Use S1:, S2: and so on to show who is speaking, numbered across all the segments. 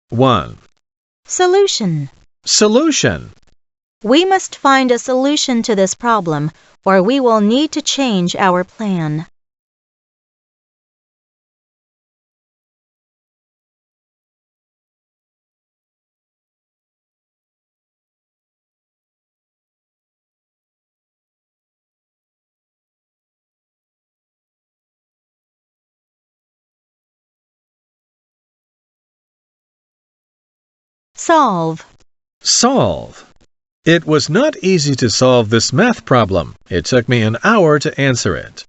S1: 1.
S2: Solution.
S1: Solution.
S2: We must find a solution to this problem, or we will need to change our plan. Solve.
S1: Solve. It was not easy to solve this math problem. It took me an hour to answer it.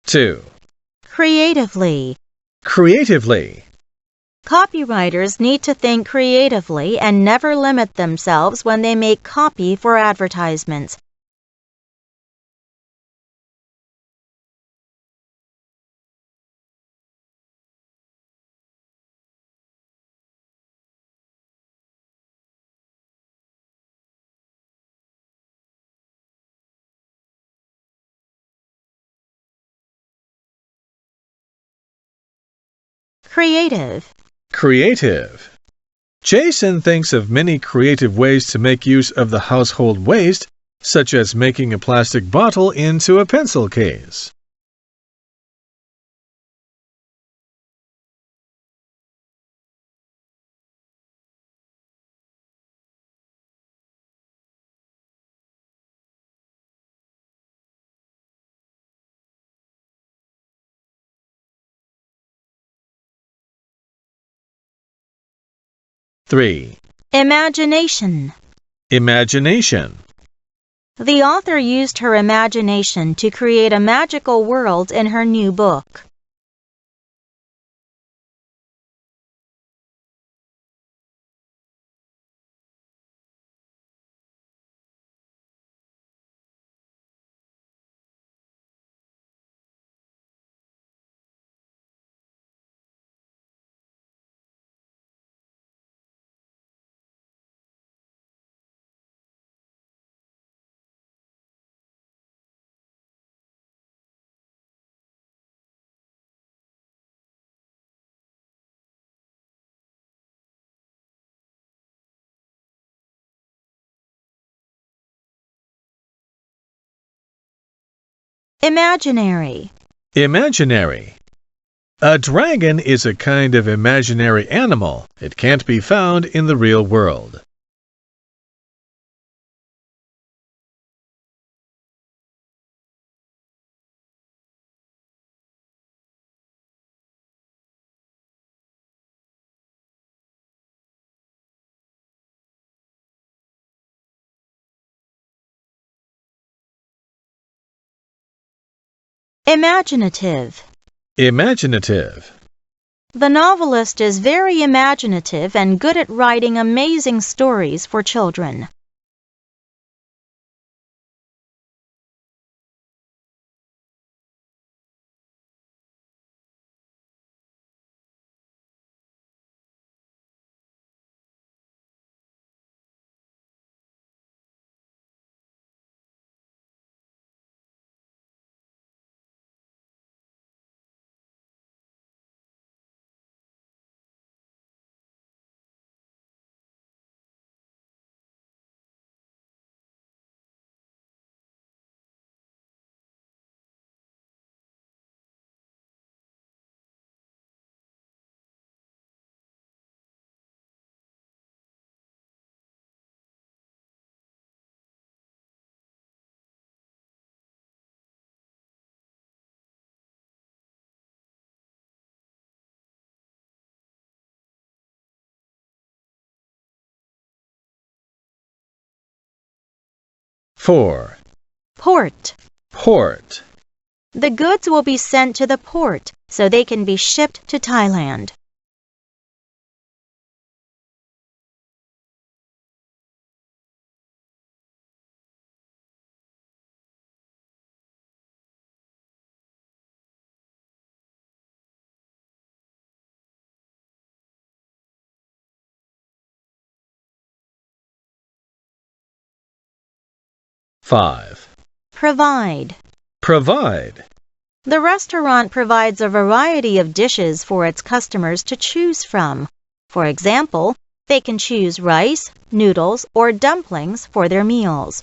S1: Two.
S2: Creatively.
S1: Creatively.
S2: Copywriters need to think creatively and never limit themselves when they make copy for advertisements. Creative.
S1: Creative. Jason thinks of many creative ways to make use of the household waste, such as making a plastic bottle into a pencil case. Three.
S2: Imagination.
S1: Imagination.
S2: The author used her imagination to create a magical world in her new book. Imaginary.
S1: Imaginary. A dragon is a kind of imaginary animal. It can't be found in the real world.
S2: Imaginative.
S1: Imaginative.
S2: The novelist is very imaginative and good at writing amazing stories for children.
S1: Four.
S2: Port.
S1: Port.
S2: The goods will be sent to the port so they can be shipped to Thailand.
S1: 5.
S2: Provide.
S1: Provide.
S2: The restaurant provides a variety of dishes for its customers to choose from. For example, they can choose rice, noodles, or dumplings for their meals.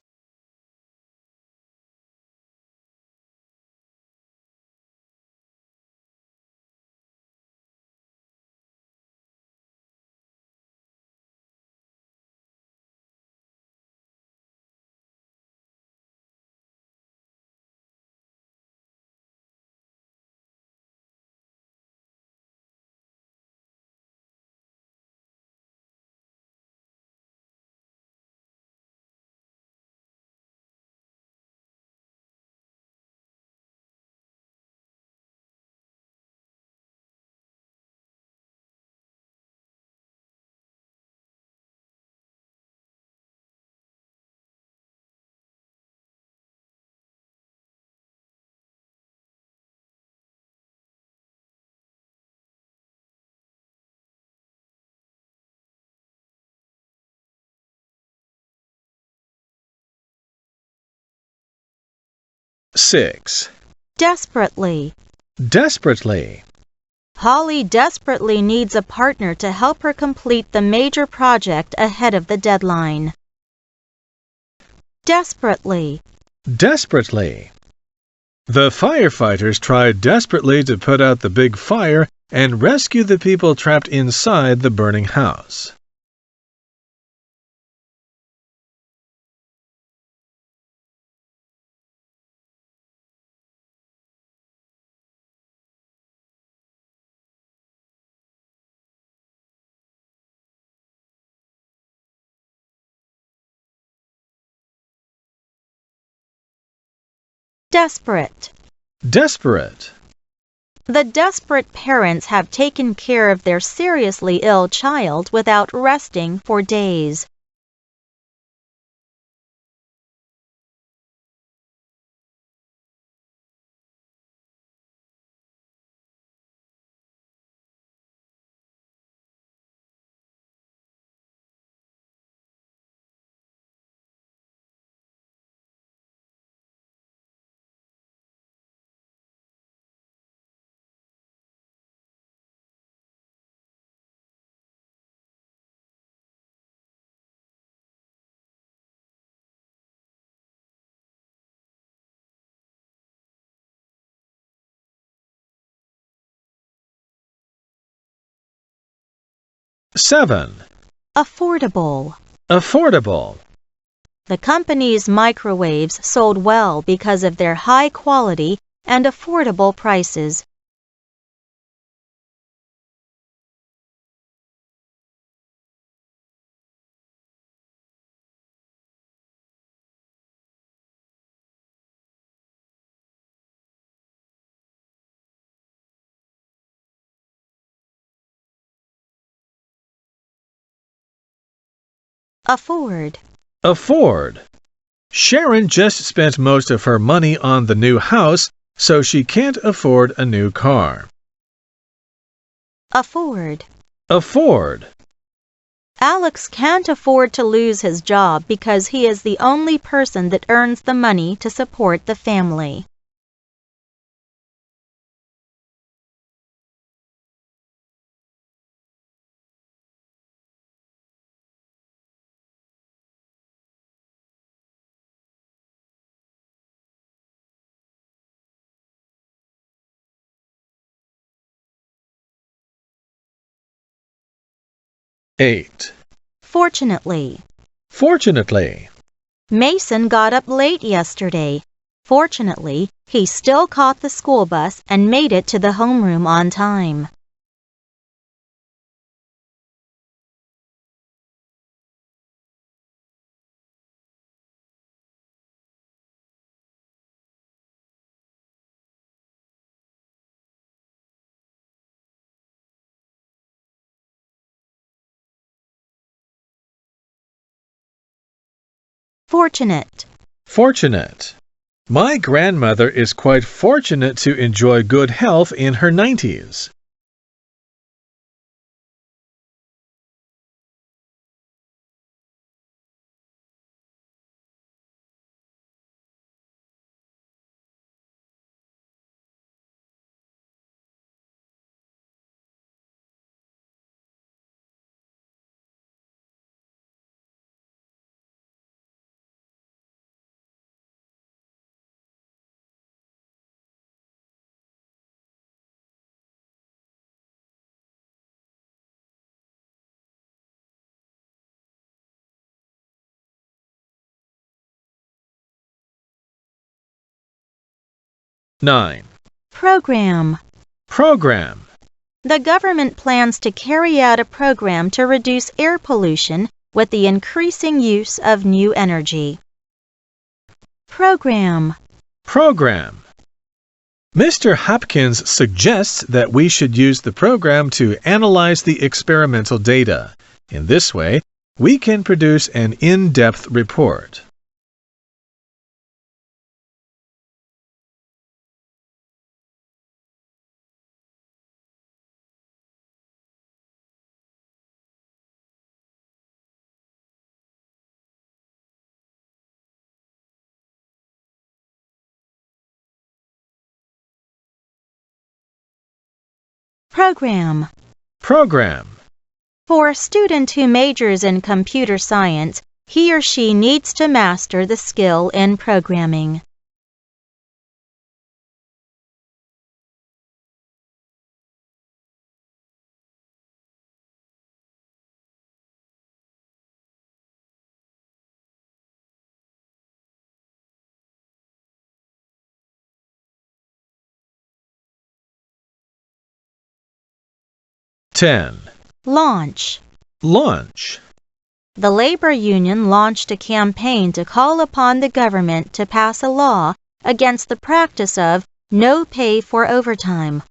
S1: Six.
S2: Desperately.
S1: Desperately.
S2: Holly desperately needs a partner to help her complete the major project ahead of the deadline. Desperately.
S1: Desperately. The firefighters tried desperately to put out the big fire and rescue the people trapped inside the burning house.
S2: Desperate.
S1: Desperate.
S2: The desperate parents have taken care of their seriously ill child without resting for days.
S1: Seven.
S2: Affordable.
S1: Affordable.
S2: The company's microwaves sold well because of their high quality and affordable prices. Afford.
S1: Afford. Sharon just spent most of her money on the new house, so she can't afford a new car.
S2: Afford.
S1: Afford.
S2: Alex can't afford to lose his job because he is the only person that earns the money to support the family.
S1: Eight.
S2: Fortunately.
S1: Fortunately.
S2: Mason got up late yesterday. Fortunately, he still caught the school bus and made it to the homeroom on time. Fortunate.
S1: Fortunate. My grandmother is quite fortunate to enjoy good health in her 90s. 9.
S2: Program.
S1: Program.
S2: The government plans to carry out a program to reduce air pollution with the increasing use of new energy. Program.
S1: Program. Mr. Hopkins suggests that we should use the program to analyze the experimental data. In this way, we can produce an in-depth report.
S2: Program.
S1: Program.
S2: For a student who majors in computer science, he or she needs to master the skill in programming.
S1: Ten.
S2: Launch.
S1: Launch.
S2: The labor union launched a campaign to call upon the government to pass a law against the practice of no pay for overtime.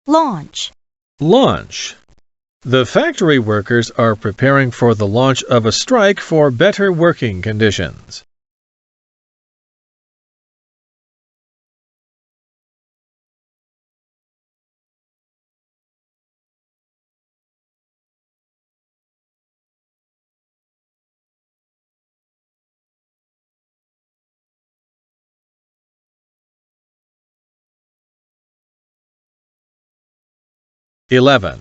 S2: Launch.
S1: Launch. The factory workers are preparing for the launch of a strike for better working conditions. Eleven.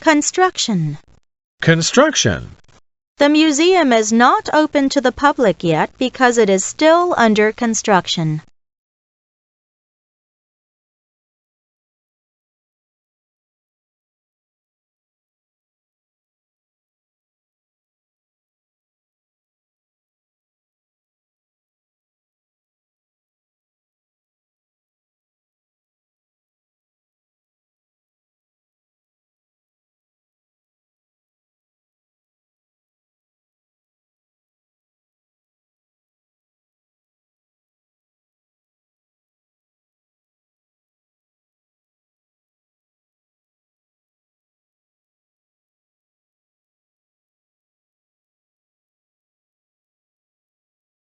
S2: Construction.
S1: Construction.
S2: The museum is not open to the public yet because it is still under construction.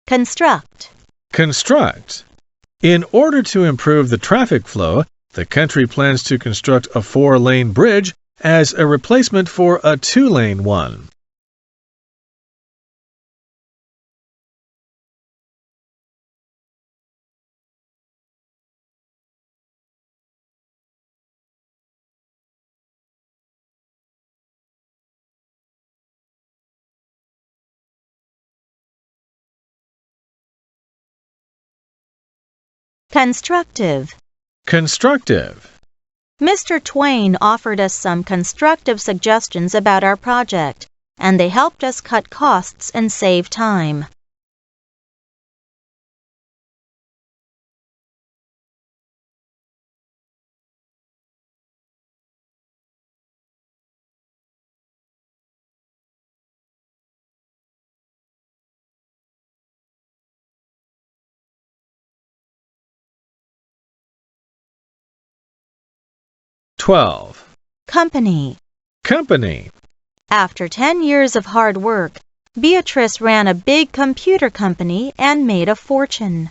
S2: Construct.
S1: Construct. In order to improve the traffic flow, the country plans to construct a 4-lane bridge as a replacement for a 2-lane one.
S2: Constructive.
S1: Constructive.
S2: Mr. Twain offered us some constructive suggestions about our project, and they helped us cut costs and save time.
S1: 12.
S2: Company.
S1: Company.
S2: After 10 years of hard work, Beatrice ran a big computer company and made a fortune.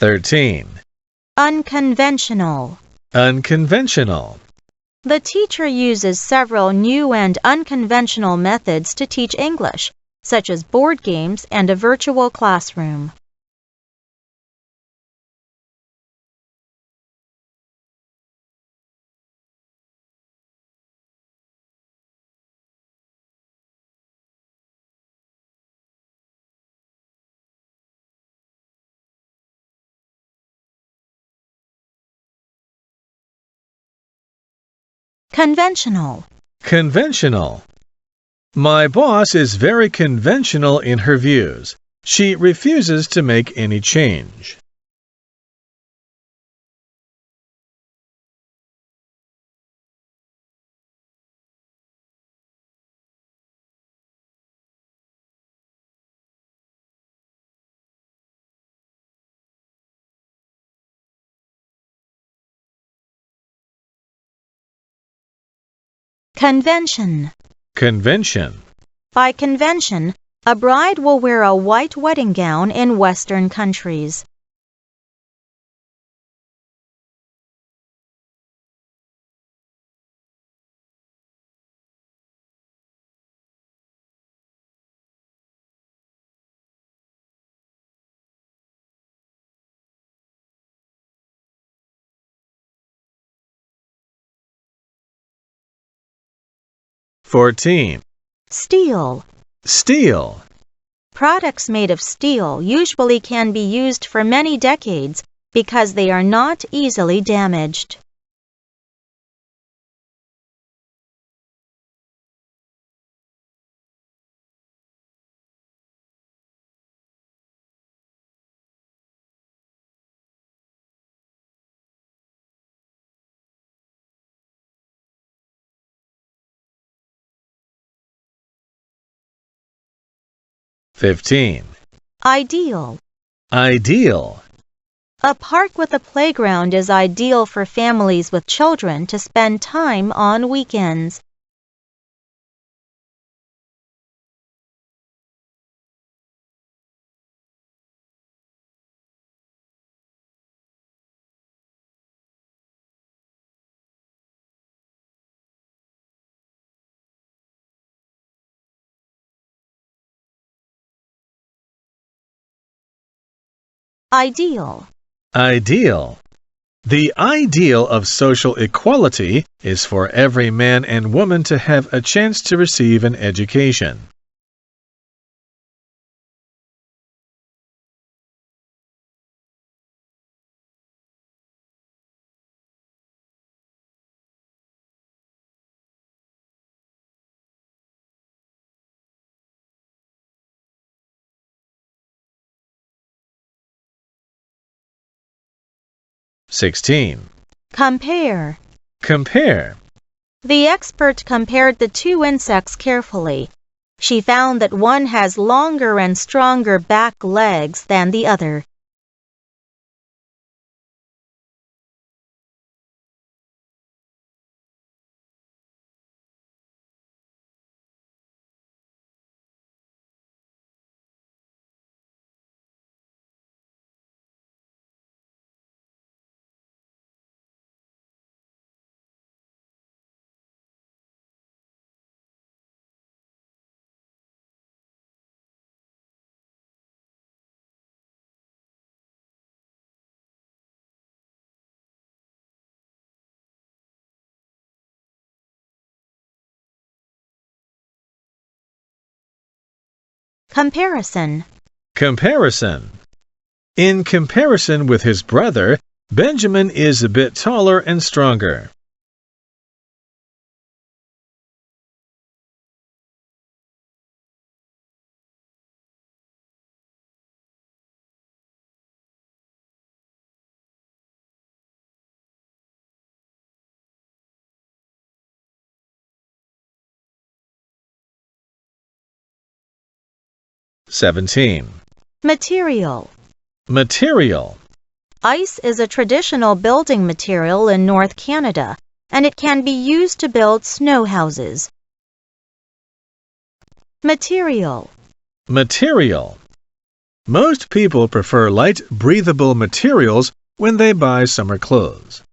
S1: Thirteen.
S2: Unconventional.
S1: Unconventional.
S2: The teacher uses several new and unconventional methods to teach English, such as board games and a virtual classroom. Conventional.
S1: Conventional. My boss is very conventional in her views. She refuses to make any change.
S2: Convention.
S1: Convention.
S2: By convention, a bride will wear a white wedding gown in Western countries.
S1: Fourteen.
S2: Steel.
S1: Steel.
S2: Products made of steel usually can be used for many decades because they are not easily damaged.
S1: Fifteen.
S2: Ideal.
S1: Ideal.
S2: A park with a playground is ideal for families with children to spend time on weekends. Ideal.
S1: Ideal. The ideal of social equality is for every man and woman to have a chance to receive an education. 16.
S2: Compare.
S1: Compare.
S2: The expert compared the two insects carefully. She found that one has longer and stronger back legs than the other. Comparison.
S1: Comparison. In comparison with his brother, Benjamin is a bit taller and stronger. (17)
S2: Material.
S1: Material.
S2: Ice is a traditional building material in North Canada, and it can be used to build snow houses. Material.
S1: Material. Most people prefer light, breathable materials when they buy summer clothes.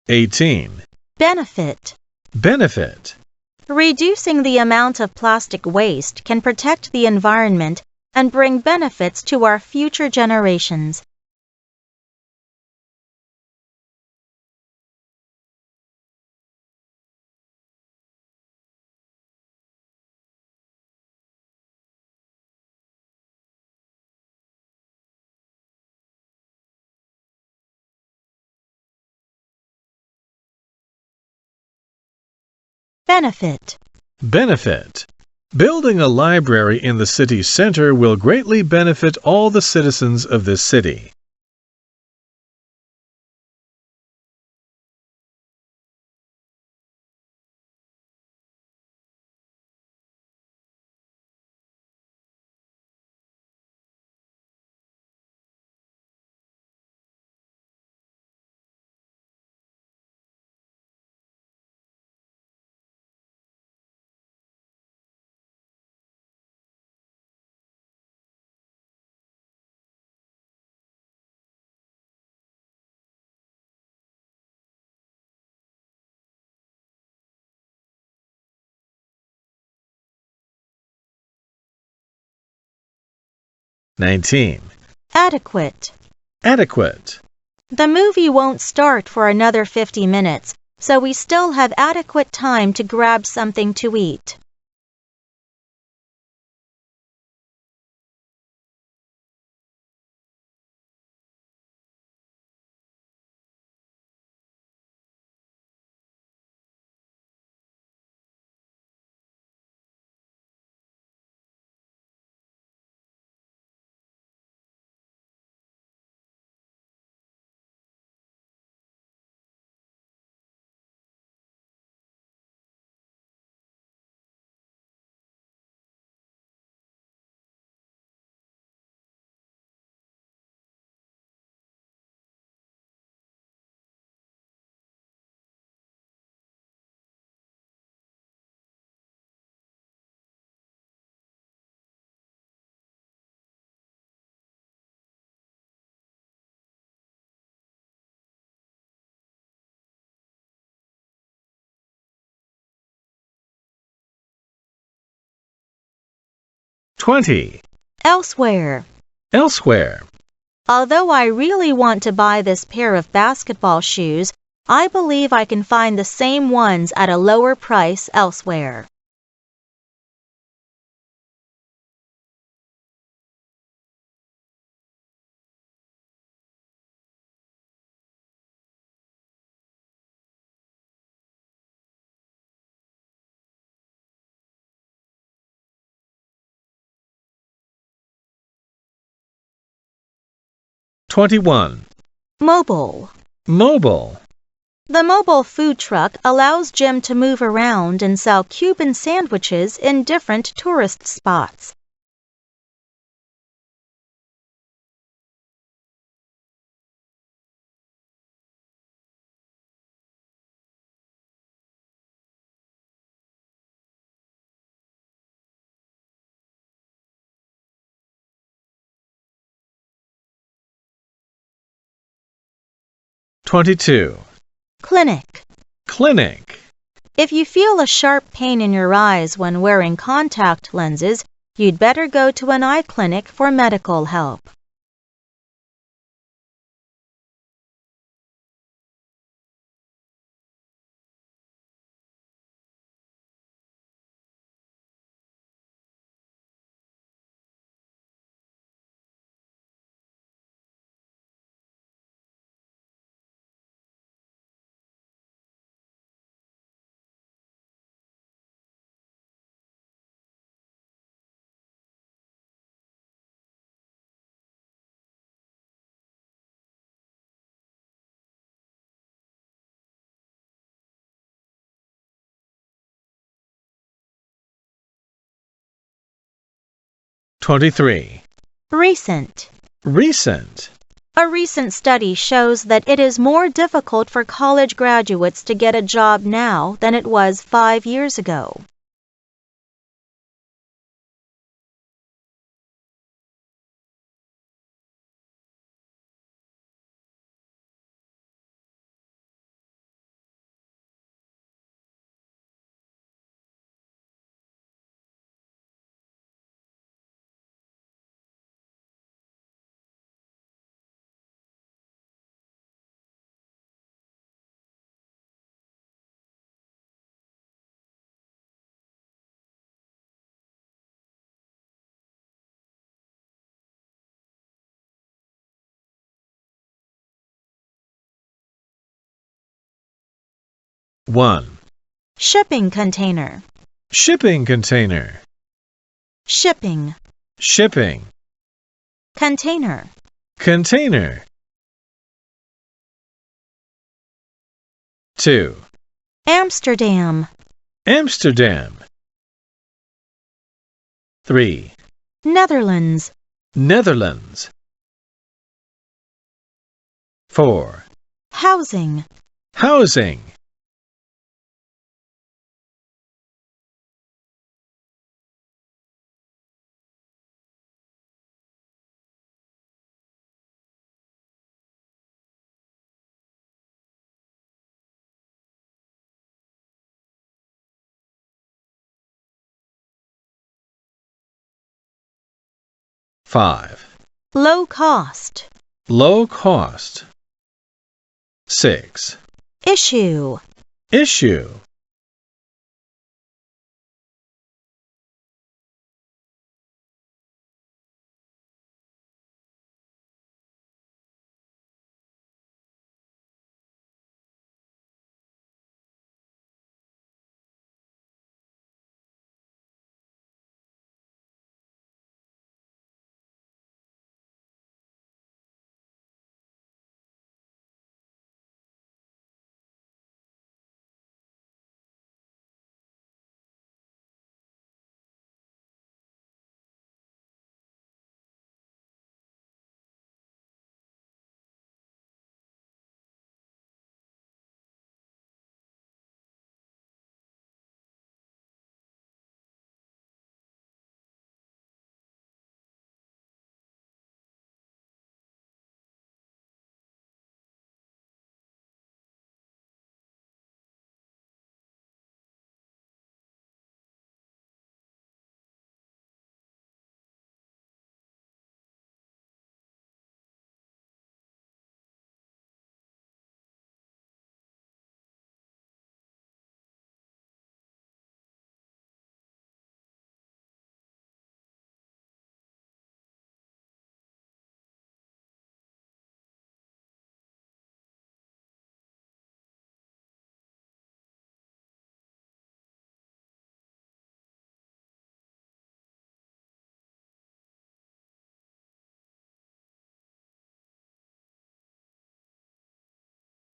S1: (18)
S2: Benefit.
S1: Benefit.
S2: Reducing the amount of plastic waste can protect the environment and bring benefits to our future generations. Benefit.
S1: Benefit. Building a library in the city center will greatly benefit all the citizens of this city. (19)
S2: Adequate.
S1: Adequate.
S2: The movie won't start for another 50 minutes, so we still have adequate time to grab something to eat.
S1: (20)
S2: Elsewhere.
S1: Elsewhere.
S2: Although I really want to buy this pair of basketball shoes, I believe I can find the same ones at a lower price elsewhere.
S1: 21.
S2: Mobile.
S1: Mobile.
S2: The mobile food truck allows Jim to move around and sell Cuban sandwiches in different tourist spots.
S1: Twenty-two.
S2: Clinic.
S1: Clinic.
S2: If you feel a sharp pain in your eyes when wearing contact lenses, you'd better go to an eye clinic for medical help.
S1: Twenty-three.
S2: Recent.
S1: Recent.
S2: A recent study shows that it is more difficult for college graduates to get a job now than it was 5 years ago.
S1: One.
S2: Shipping container.
S1: Shipping container.
S2: Shipping.
S1: Shipping.
S2: Container.
S1: Container. 2.
S2: Amsterdam.
S1: Amsterdam. 3.
S2: Netherlands.
S1: Netherlands. 4.
S2: Housing.
S1: Housing. Five.
S2: Low cost.
S1: Low cost. 6.
S2: Issue.
S1: Issue.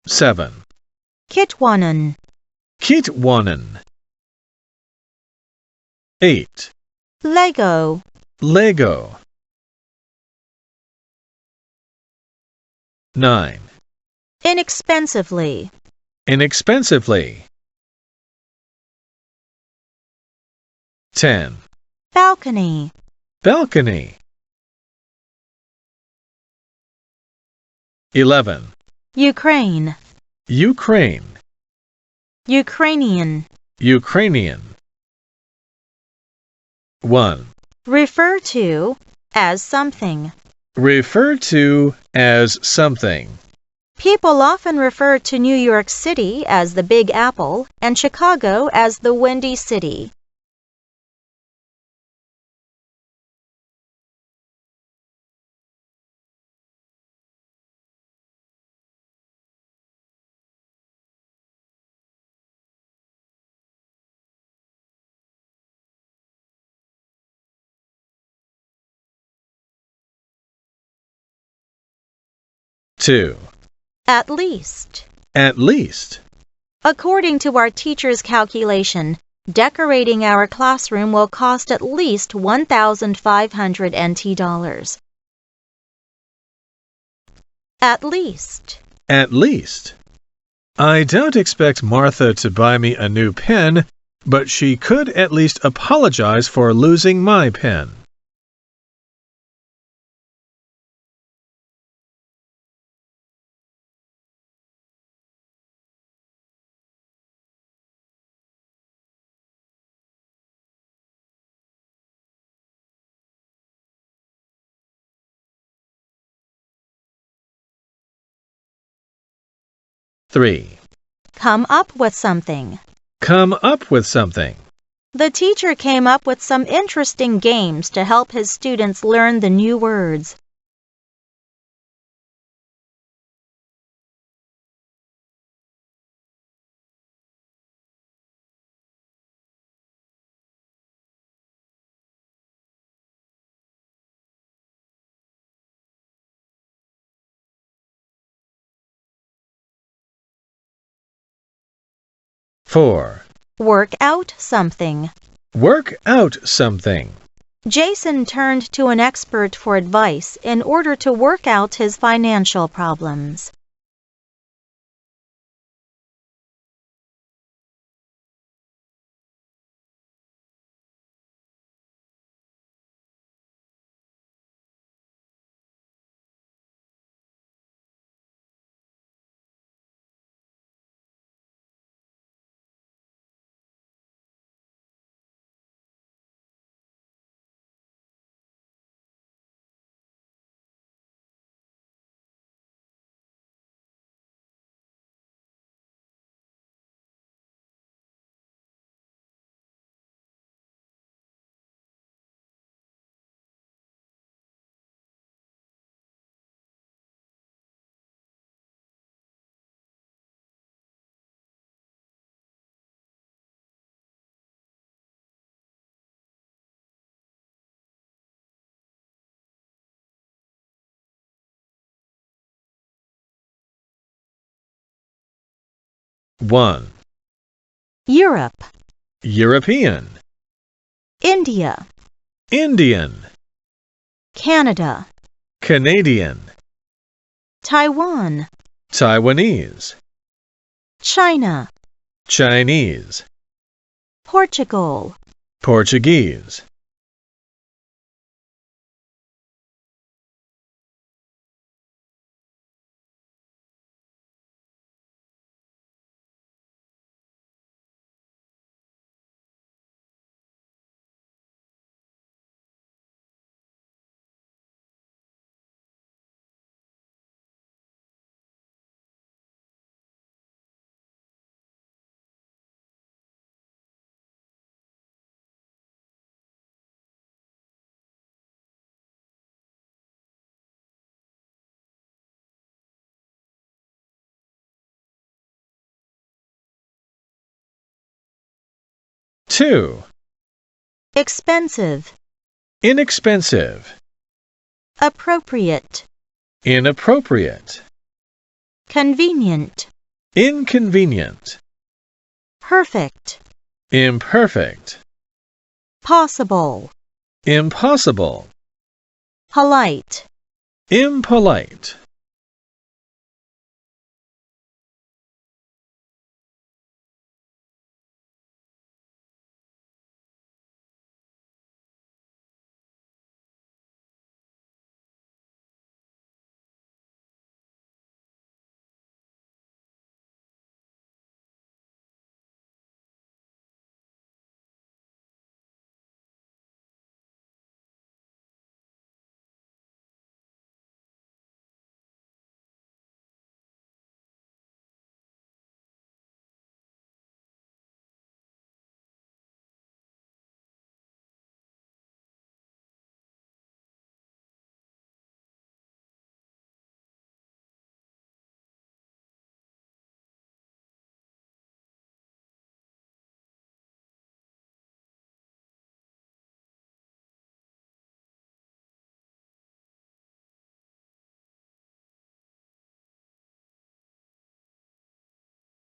S1: 7.
S2: kitwanen,
S1: kitwanen. 8.
S2: Lego,
S1: Lego. 9.
S2: inexpensively,
S1: Inexpensively. 10.
S2: balcony,
S1: Balcony. 11.
S2: Ukraine,
S1: Ukraine.
S2: Ukrainian,
S1: Ukrainian. 1.
S2: refer to as something.
S1: Refer to as something.
S2: People often refer to New York City as the Big Apple and Chicago as the Windy City.
S1: Two.
S2: At least.
S1: At least.
S2: According to our teacher's calculation, decorating our classroom will cost at least 1,500 NT dollars. At least.
S1: At least. I don't expect Martha to buy me a new pen, but she could at least apologize for losing my pen. Three.
S2: Come up with something.
S1: Come up with something.
S2: The teacher came up with some interesting games to help his students learn the new words.
S1: Four.
S2: Work out something.
S1: Work out something.
S2: Jason turned to an expert for advice in order to work out his financial problems.
S1: One.
S2: Europe,
S1: European.
S2: India,
S1: Indian.
S2: Canada,
S1: Canadian.
S2: Taiwan,
S1: Taiwanese.
S2: China,
S1: Chinese.
S2: Portugal.
S1: Portuguese. Two.
S2: Expensive,
S1: Inexpensive.
S2: appropriate,
S1: Inappropriate.
S2: convenient.
S1: Inconvenient.
S2: Perfect.
S1: Imperfect.
S2: Possible.
S1: Impossible.
S2: Polite.
S1: Impolite.